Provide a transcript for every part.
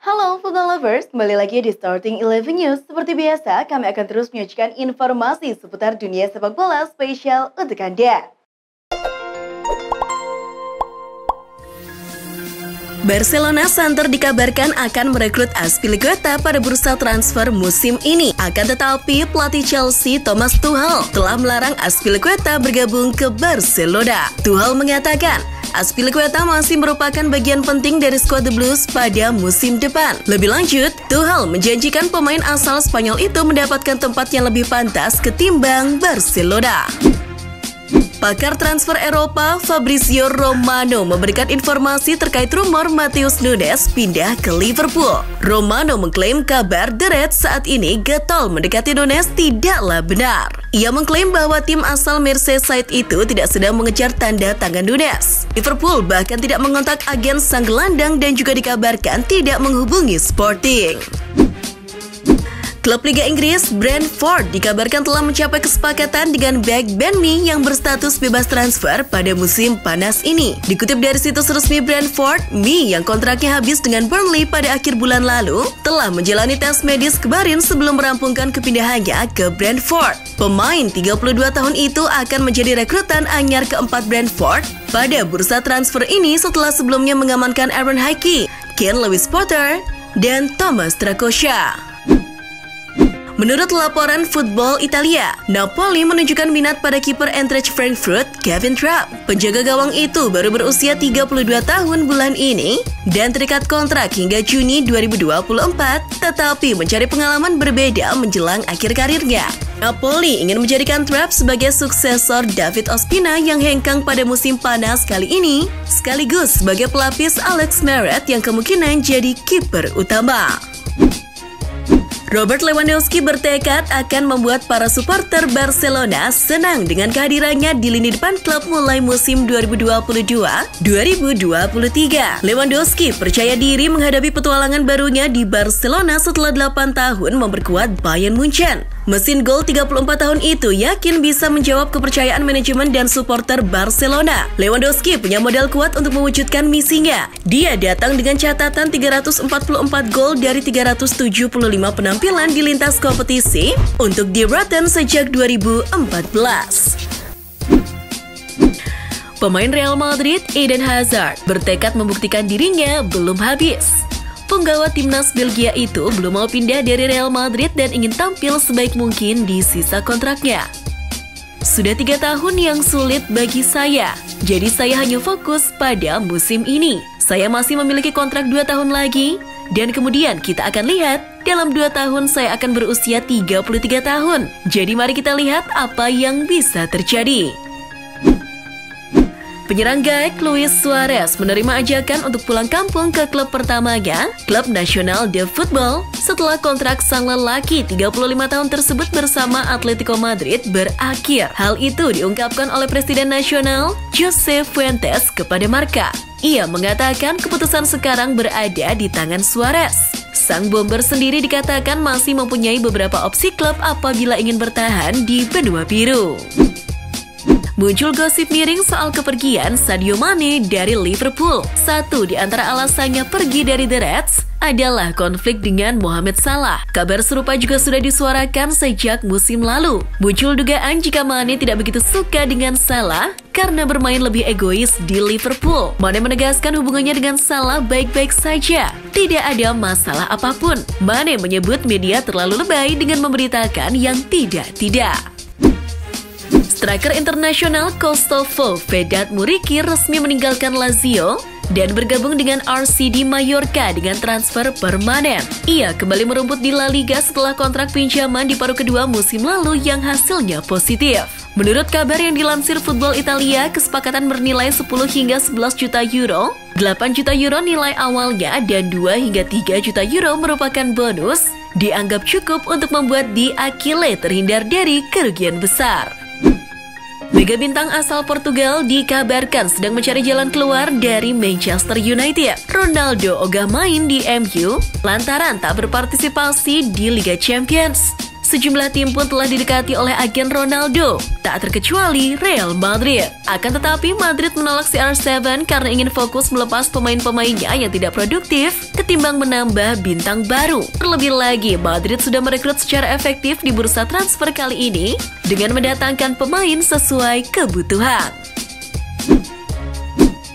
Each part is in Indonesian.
Halo football lovers, kembali lagi di Starting 11 News. Seperti biasa, kami akan terus menyajikan informasi seputar dunia sepak bola spesial untuk Anda. Barcelona Center dikabarkan akan merekrut Azpilicueta pada bursa transfer musim ini. Akan tetapi, pelatih Chelsea Thomas Tuchel telah melarang Azpilicueta bergabung ke Barcelona. Tuchel mengatakan, Azpilicueta masih merupakan bagian penting dari skuad The Blues pada musim depan. Lebih lanjut, Tuchel menjanjikan pemain asal Spanyol itu mendapatkan tempat yang lebih pantas ketimbang Barcelona. Pakar transfer Eropa Fabrizio Romano memberikan informasi terkait rumor Matheus Nunes pindah ke Liverpool. Romano mengklaim kabar The Reds saat ini getol mendekati Nunes tidaklah benar. Ia mengklaim bahwa tim asal Merseyside itu tidak sedang mengejar tanda tangan Nunes. Liverpool bahkan tidak mengontak agen sang gelandang dan juga dikabarkan tidak menghubungi Sporting. Klub Liga Inggris Brentford dikabarkan telah mencapai kesepakatan dengan bek Ben Mee yang berstatus bebas transfer pada musim panas ini. Dikutip dari situs resmi Brentford, Mee yang kontraknya habis dengan Burnley pada akhir bulan lalu telah menjalani tes medis kemarin sebelum merampungkan kepindahannya ke Brentford. Pemain 32 tahun itu akan menjadi rekrutan anyar keempat Brentford pada bursa transfer ini setelah sebelumnya mengamankan Aaron Hickey, Ken Lewis Potter, dan Thomas Strakosha. Menurut laporan Football Italia, Napoli menunjukkan minat pada kiper Eintracht Frankfurt, Kevin Trapp. Penjaga gawang itu baru berusia 32 tahun bulan ini dan terikat kontrak hingga Juni 2024, tetapi mencari pengalaman berbeda menjelang akhir karirnya. Napoli ingin menjadikan Trapp sebagai suksesor David Ospina yang hengkang pada musim panas kali ini, sekaligus sebagai pelapis Alex Meret yang kemungkinan jadi kiper utama. Robert Lewandowski bertekad akan membuat para supporter Barcelona senang dengan kehadirannya di lini depan klub mulai musim 2022-2023. Lewandowski percaya diri menghadapi petualangan barunya di Barcelona setelah 8 tahun memperkuat Bayern Munchen. Mesin gol 34 tahun itu yakin bisa menjawab kepercayaan manajemen dan supporter Barcelona. Lewandowski punya modal kuat untuk mewujudkan misinya. Dia datang dengan catatan 344 gol dari 375 penampilan di lintas kompetisi untuk Die Rotten sejak 2014. Pemain Real Madrid, Eden Hazard, bertekad membuktikan dirinya belum habis. Penggawa timnas Belgia itu belum mau pindah dari Real Madrid dan ingin tampil sebaik mungkin di sisa kontraknya. Sudah 3 tahun yang sulit bagi saya, jadi saya hanya fokus pada musim ini. Saya masih memiliki kontrak 2 tahun lagi, dan kemudian kita akan lihat, dalam 2 tahun saya akan berusia 33 tahun. Jadi mari kita lihat apa yang bisa terjadi. Penyerang gaek Luis Suarez menerima ajakan untuk pulang kampung ke klub pertamanya, klub Nacional de Football, setelah kontrak sang lelaki 35 tahun tersebut bersama Atletico Madrid berakhir. Hal itu diungkapkan oleh Presiden Nasional, Jose Fuentes, kepada Marca. Ia mengatakan keputusan sekarang berada di tangan Suarez. Sang bomber sendiri dikatakan masih mempunyai beberapa opsi klub apabila ingin bertahan di benua biru. Muncul gosip miring soal kepergian Sadio Mane dari Liverpool. Satu di antara alasannya pergi dari The Reds adalah konflik dengan Mohamed Salah. Kabar serupa juga sudah disuarakan sejak musim lalu. Muncul dugaan jika Mane tidak begitu suka dengan Salah karena bermain lebih egois di Liverpool. Mane menegaskan hubungannya dengan Salah baik-baik saja. Tidak ada masalah apapun. Mane menyebut media terlalu lebay dengan memberitakan yang tidak-tidak. Striker internasional Kosovo Vedat Muriqi resmi meninggalkan Lazio dan bergabung dengan RCD Mallorca dengan transfer permanen. Ia kembali merumput di La Liga setelah kontrak pinjaman di paruh kedua musim lalu yang hasilnya positif. Menurut kabar yang dilansir Football Italia, kesepakatan bernilai 10 hingga 11 juta euro, 8 juta euro nilai awalnya dan 2 hingga 3 juta euro merupakan bonus, dianggap cukup untuk membuat Di Achille terhindar dari kerugian besar. Mega bintang asal Portugal dikabarkan sedang mencari jalan keluar dari Manchester United. Ronaldo ogah main di MU lantaran tak berpartisipasi di Liga Champions. Sejumlah tim pun telah didekati oleh agen Ronaldo, tak terkecuali Real Madrid. Akan tetapi Madrid menolak CR7 karena ingin fokus melepas pemain-pemainnya yang tidak produktif ketimbang menambah bintang baru. Terlebih lagi, Madrid sudah merekrut secara efektif di bursa transfer kali ini dengan mendatangkan pemain sesuai kebutuhan.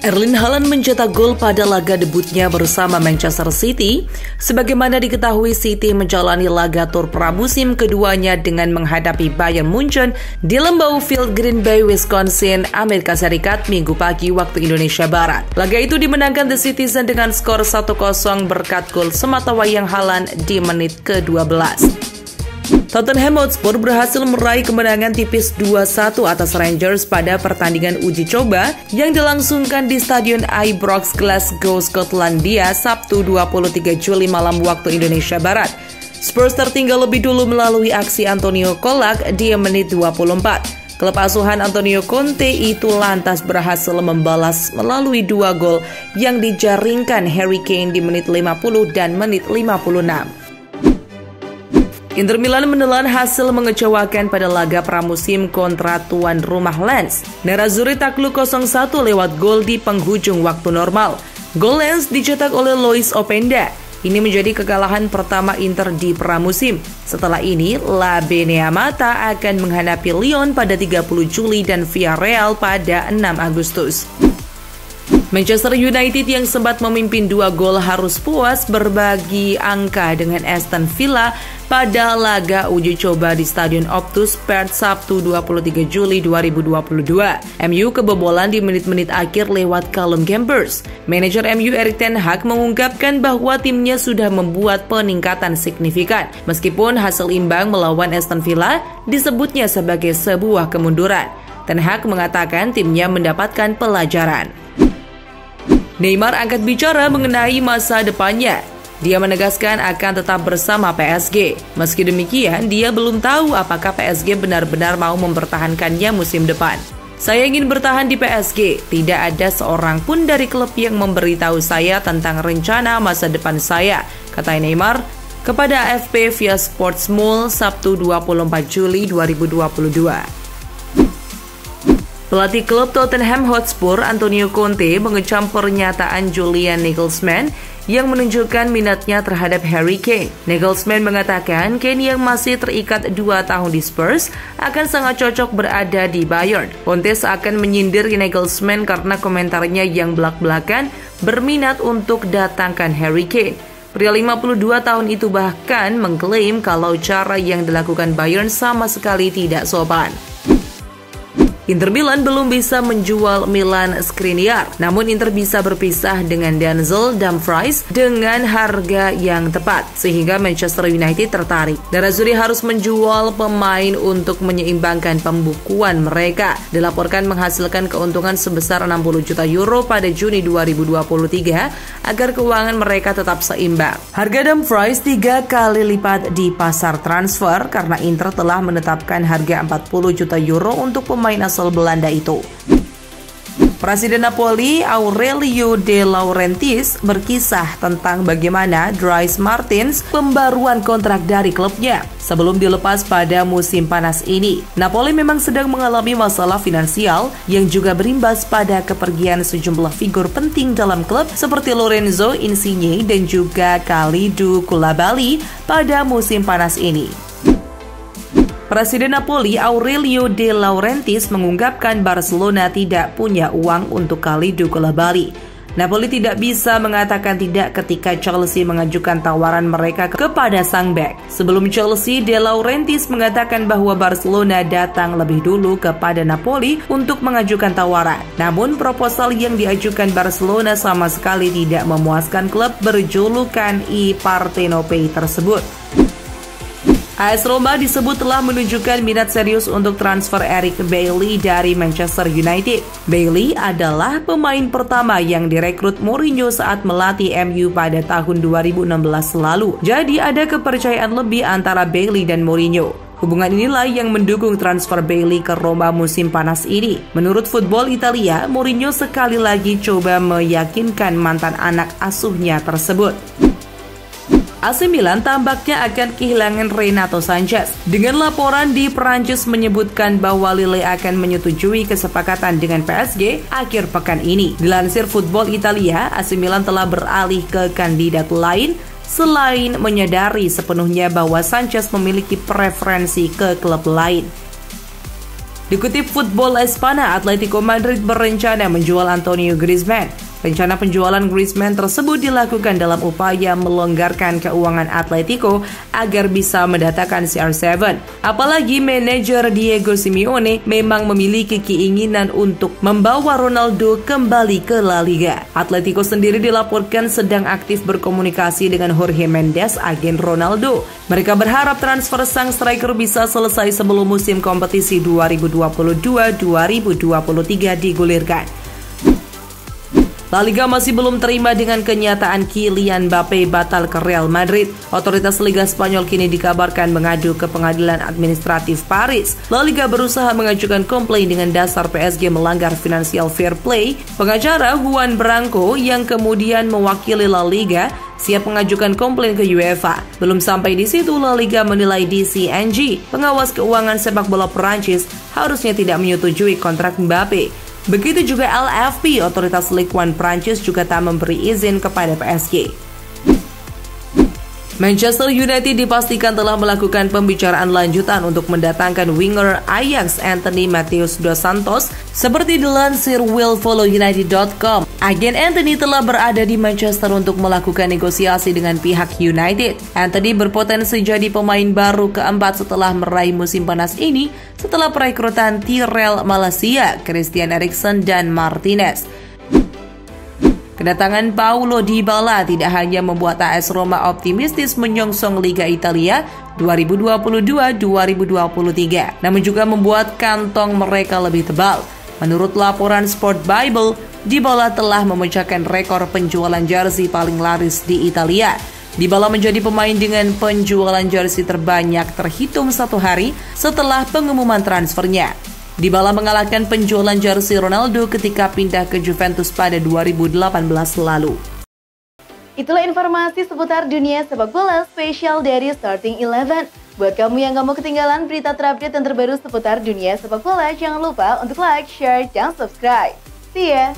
Erling Haaland mencetak gol pada laga debutnya bersama Manchester City. Sebagaimana diketahui, City menjalani laga tur pramusim keduanya dengan menghadapi Bayern Munchen di Lambeau Field, Green Bay, Wisconsin, Amerika Serikat, Minggu pagi waktu Indonesia Barat. Laga itu dimenangkan The Citizen dengan skor 1-0 berkat gol sematawayang Haaland di menit ke-12. Tottenham Hotspur berhasil meraih kemenangan tipis 2-1 atas Rangers pada pertandingan uji coba yang dilangsungkan di Stadion Ibrox, Glasgow, Skotlandia, Sabtu 23 Juli malam waktu Indonesia Barat. Spurs tertinggal lebih dulu melalui aksi Antonio Colak di menit 24. Klub asuhan Antonio Conte itu lantas berhasil membalas melalui 2 gol yang dijaringkan Harry Kane di menit 50 dan menit 56. Inter Milan menelan hasil mengecewakan pada laga pramusim kontra tuan rumah Lens. Nerazzurri takluk 0-1 lewat gol di penghujung waktu normal. Gol Lens dicetak oleh Lois Openda. Ini menjadi kekalahan pertama Inter di pramusim. Setelah ini, La Beneamata akan menghadapi Lyon pada 30 Juli dan Villarreal pada 6 Agustus. Manchester United yang sempat memimpin 2 gol harus puas berbagi angka dengan Aston Villa pada laga uji coba di Stadion Optus Perth Sabtu 23 Juli 2022. MU kebobolan di menit-menit akhir lewat Callum Chambers. Manajer MU Erik ten Hag mengungkapkan bahwa timnya sudah membuat peningkatan signifikan. Meskipun hasil imbang melawan Aston Villa disebutnya sebagai sebuah kemunduran. Ten Hag mengatakan timnya mendapatkan pelajaran. Neymar angkat bicara mengenai masa depannya. Dia menegaskan akan tetap bersama PSG. Meski demikian, dia belum tahu apakah PSG benar-benar mau mempertahankannya musim depan. Saya ingin bertahan di PSG. Tidak ada seorang pun dari klub yang memberitahu saya tentang rencana masa depan saya, kata Neymar kepada AFP via Sportsmule Sabtu 24 Juli 2022. Pelatih klub Tottenham Hotspur, Antonio Conte, mengecam pernyataan Julian Nagelsmann yang menunjukkan minatnya terhadap Harry Kane. Nagelsmann mengatakan Kane yang masih terikat 2 tahun di Spurs akan sangat cocok berada di Bayern. Conte seakan menyindir Nagelsmann karena komentarnya yang belak-belakan berminat untuk datangkan Harry Kane. Pria 52 tahun itu bahkan mengklaim kalau cara yang dilakukan Bayern sama sekali tidak sopan. Inter Milan belum bisa menjual Milan Skriniar, namun Inter bisa berpisah dengan Denzel Dumfries dengan harga yang tepat, sehingga Manchester United tertarik. Nerazzurri harus menjual pemain untuk menyeimbangkan pembukuan mereka. Dilaporkan menghasilkan keuntungan sebesar 60 juta euro pada Juni 2023 agar keuangan mereka tetap seimbang. Harga Dumfries 3 kali lipat di pasar transfer karena Inter telah menetapkan harga 40 juta euro untuk pemain asal Belanda itu. Presiden Napoli Aurelio De Laurentiis berkisah tentang bagaimana Dries Mertens pembaruan kontrak dari klubnya sebelum dilepas pada musim panas ini. Napoli memang sedang mengalami masalah finansial yang juga berimbas pada kepergian sejumlah figur penting dalam klub seperti Lorenzo Insigne dan juga Kalidou Koulibaly pada musim panas ini. Presiden Napoli Aurelio De Laurentiis mengungkapkan Barcelona tidak punya uang untuk Kalidou Koulibaly. Napoli tidak bisa mengatakan tidak ketika Chelsea mengajukan tawaran mereka kepada sang bek. Sebelum Chelsea, De Laurentiis mengatakan bahwa Barcelona datang lebih dulu kepada Napoli untuk mengajukan tawaran. Namun proposal yang diajukan Barcelona sama sekali tidak memuaskan klub berjulukan I Partenope tersebut. AS Roma disebut telah menunjukkan minat serius untuk transfer Eric Bailly dari Manchester United. Bailly adalah pemain pertama yang direkrut Mourinho saat melatih MU pada tahun 2016 lalu. Jadi ada kepercayaan lebih antara Bailly dan Mourinho. Hubungan inilah yang mendukung transfer Bailly ke Roma musim panas ini. Menurut Football Italia, Mourinho sekali lagi coba meyakinkan mantan anak asuhnya tersebut. AC Milan tampaknya akan kehilangan Renato Sanchez. Dengan laporan di Perancis menyebutkan bahwa Lille akan menyetujui kesepakatan dengan PSG akhir pekan ini. Dilansir Football Italia, AC Milan telah beralih ke kandidat lain selain menyadari sepenuhnya bahwa Sanchez memiliki preferensi ke klub lain. Dikutip Football Espana, Atletico Madrid berencana menjual Antonio Griezmann. Rencana penjualan Griezmann tersebut dilakukan dalam upaya melonggarkan keuangan Atletico agar bisa mendatangkan CR7. Apalagi manajer Diego Simeone memang memiliki keinginan untuk membawa Ronaldo kembali ke La Liga. Atletico sendiri dilaporkan sedang aktif berkomunikasi dengan Jorge Mendes, agen Ronaldo. Mereka berharap transfer sang striker bisa selesai sebelum musim kompetisi 2022-2023 digulirkan. La Liga masih belum terima dengan kenyataan Kylian Mbappe batal ke Real Madrid. Otoritas Liga Spanyol kini dikabarkan mengadu ke Pengadilan Administratif Paris. La Liga berusaha mengajukan komplain dengan dasar PSG melanggar financial fair play. Pengacara Juan Branco yang kemudian mewakili La Liga siap mengajukan komplain ke UEFA. Belum sampai di situ, La Liga menilai DCNG, pengawas keuangan sepak bola Perancis, harusnya tidak menyetujui kontrak Mbappe. Begitu juga LFP, otoritas Ligue 1 Prancis juga tak memberi izin kepada PSG. Manchester United dipastikan telah melakukan pembicaraan lanjutan untuk mendatangkan winger Ajax Anthony Matheus dos Santos. Seperti dilansir willfollowunited.com, agen Anthony telah berada di Manchester untuk melakukan negosiasi dengan pihak United. Anthony berpotensi jadi pemain baru keempat setelah meraih musim panas ini setelah perekrutan Tyrell Malacia, Christian Eriksen, dan Martinez. Kedatangan Paulo Dybala tidak hanya membuat AS Roma optimistis menyongsong Liga Italia 2022-2023, namun juga membuat kantong mereka lebih tebal. Menurut laporan Sport Bible, Dybala telah memecahkan rekor penjualan jersey paling laris di Italia. Dybala menjadi pemain dengan penjualan jersey terbanyak terhitung satu hari setelah pengumuman transfernya. Dybala mengalahkan penjualan jersey Ronaldo ketika pindah ke Juventus pada 2018 lalu. Itulah informasi seputar dunia sepak bola spesial dari Starting 11. Buat kamu yang gak mau ketinggalan berita terupdate dan terbaru seputar dunia sepak bola, jangan lupa untuk like, share, dan subscribe. See ya!